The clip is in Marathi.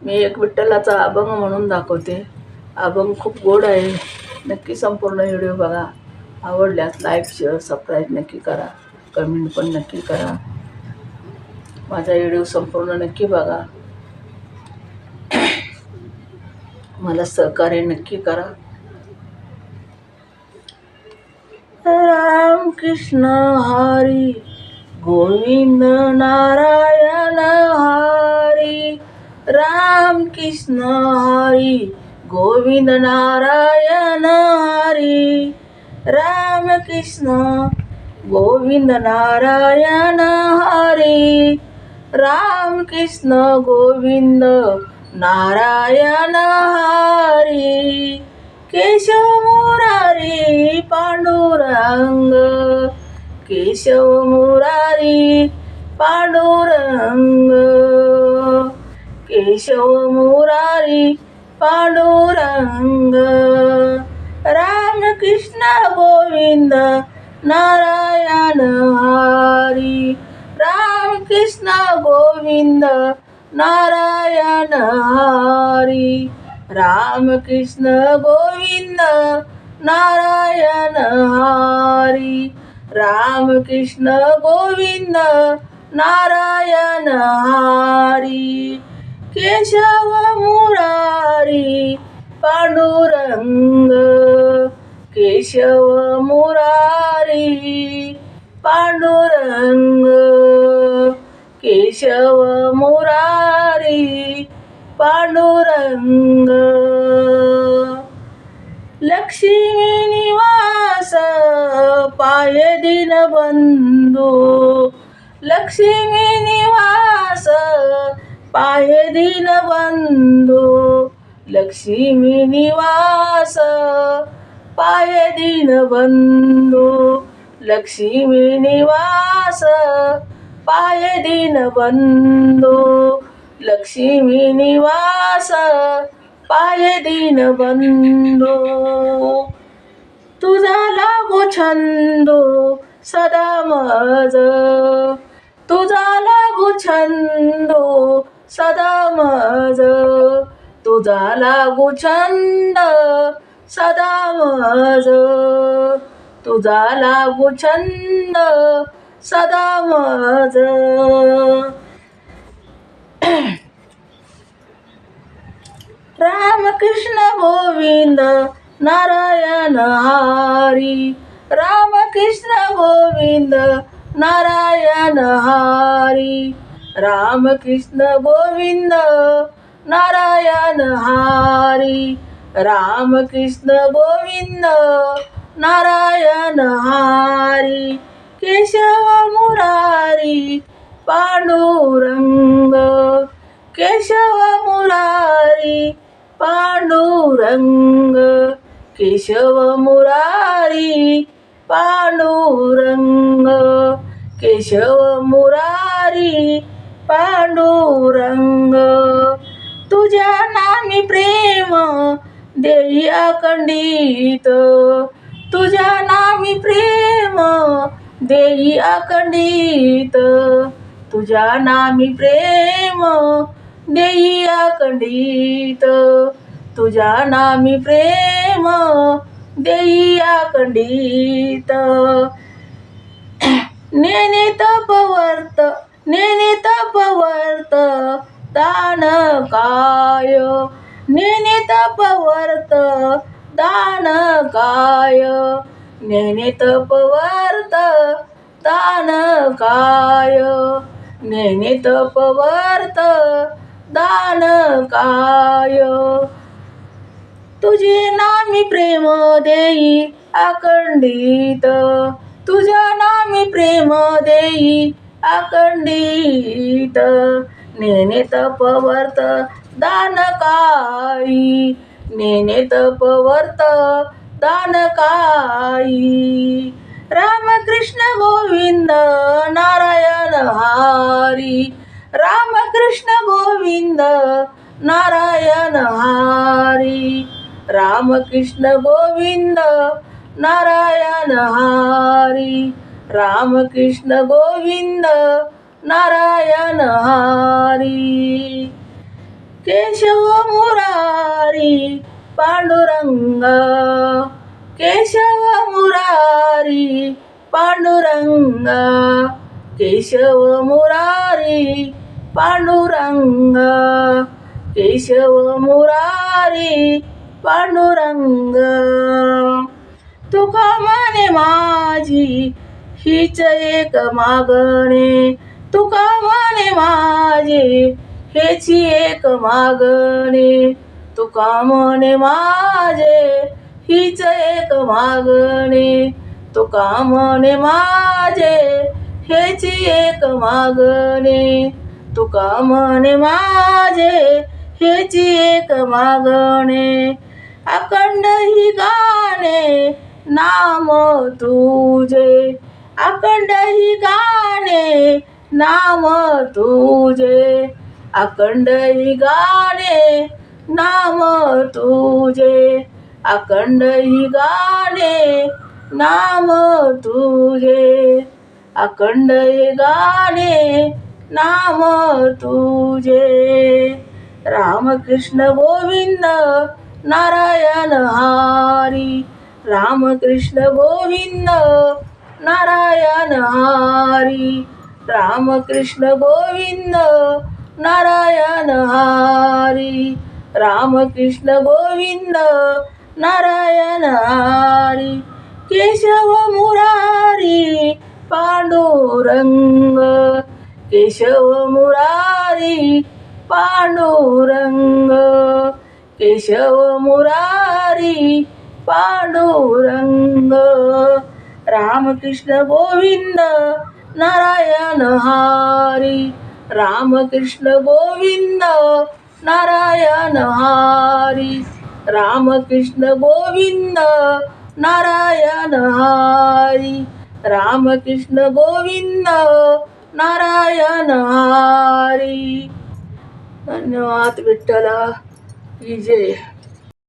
मी एक विठ्ठलाचा अभंग म्हणून दाखवते. अभंग खूप गोड आहे. नक्की संपूर्ण व्हिडिओ बघा. आवडल्यास लाईक शेअर सबस्क्राईब नक्की करा. कमेंट पण नक्की करा. माझा व्हिडिओ संपूर्ण नक्की बघा. मला सहकार्य नक्की करा. राम कृष्ण हरी गोविंद नारायण हरी. राम कृष्ण हरी गोविंद नारायण हरी. राम कृष्ण गोविंद नारायण हरी. राम कृष्ण गोविंद नारायण हरी. केशव मुरारी पांडुरंग. केशव मुरारी पांडुरंग. केशव मुरारी पांडुरंग. राम कृष्ण गोविंद नारायण हरी. राम कृष्ण गोविंद नारायण हरी. राम कृष्ण गोविंद नारायण हरी. राम कृष्ण गोविंद नारायण हरी. केशव मुरारी पांडुरंग. केशव मुरारी पांडुरंग. केशव मुरारी पांडुरंग. लक्ष्मी निवास पाय दीनबंधू. लक्ष्मी निवास पाय दीनबंधू. लक्ष्मी निवास पाय दीनबंधू. लक्ष्मी निवास पाय दीनबंधू. लक्ष्मी निवास पाय दीनबंधू. तुझा लागो छंदो सदा मज. तुझा लागो छंदो सदा मज. तुझा लागो छंद सदा मज. तुझा लागो छंद सदा मज. राम कृष्ण गोविंद नारायण हरी. राम कृष्ण गोविंद नारायण हरी. राम कृष्ण गोविंद नारायण हरी. राम कृष्ण गोविंद नारायण हरी. केशव मुरारी पांडुरंग. केशव मुरारी पांडुरंग. केशव मुरारी पांडुरंग. केशव मुरारी पांडुरंग. तुझ्या नामी प्रेम देई अखंडित. तुझ्या नामी प्रेम देई अखंडित. तुझ्या नामी प्रेम देई अखंडित. तुझ्या नामी प्रेम देई अखंडित. नेने तपवर्त नेने तपवर्त दान काय. नेने तपवर्त दान काय. नेने तपवर्त दान काय. नेने तपवर्त दान काय. तुझे नामी प्रेम देई अखंडित. तुझ्या नामी प्रेम देई अखंडित. नेने तपवर्त दान काही. नेने तपवर्त दान काही. राम कृष्ण गोविंद नारायण हरी. राम कृष्ण गोविंद नारायण हरी. राम कृष्ण गोविंद नारायण हरी. राम कृष्ण गोविंद नारायण हरी. केशव मुरारी पांडुरंगा, केशव मुरारी पांडुरंगा, केशव मुरारी पांडुरंगा, केशव मुरारी पांडुरंगा. तुका म्हणे माझी हीच एक मागणे, तुका म्हणे माझी हेची एक मागणे, तुका म्हणे माझे हीच एक मागणे, तुका म्हणे माझे हेची एक मागणे, तुका म्हणे माझे हेची एक मागणे. अखंड ही गाणे नाम तुझे, अखंड ही गाणे नाम तुझे, अखंड ही गाणे नाम तुझे, अखंड ही गाणे नाम तुझे, अखंड ही गाणे नाम तुझे. रामकृष्ण गोविंद नारायण हरी, रामकृष्ण गोविंद नारायण हरी, रामकृष्ण गोविंद नारायण हरी, रामकृष्ण गोविंद नारायण हरी. केशव मुरारी पांडुरंग, केशव मुरारी पांडुरंग, केशव मुरारी पांडुरंग. रामकृष्ण गोविंद नारायण हरी, रामकृष्ण गोविंद नारायण हरी, रामकृष्ण गोविंद नारायण हरी, रामकृष्ण गोविंद नारायण हरी. धन्यवाद विठ्ठला की जय.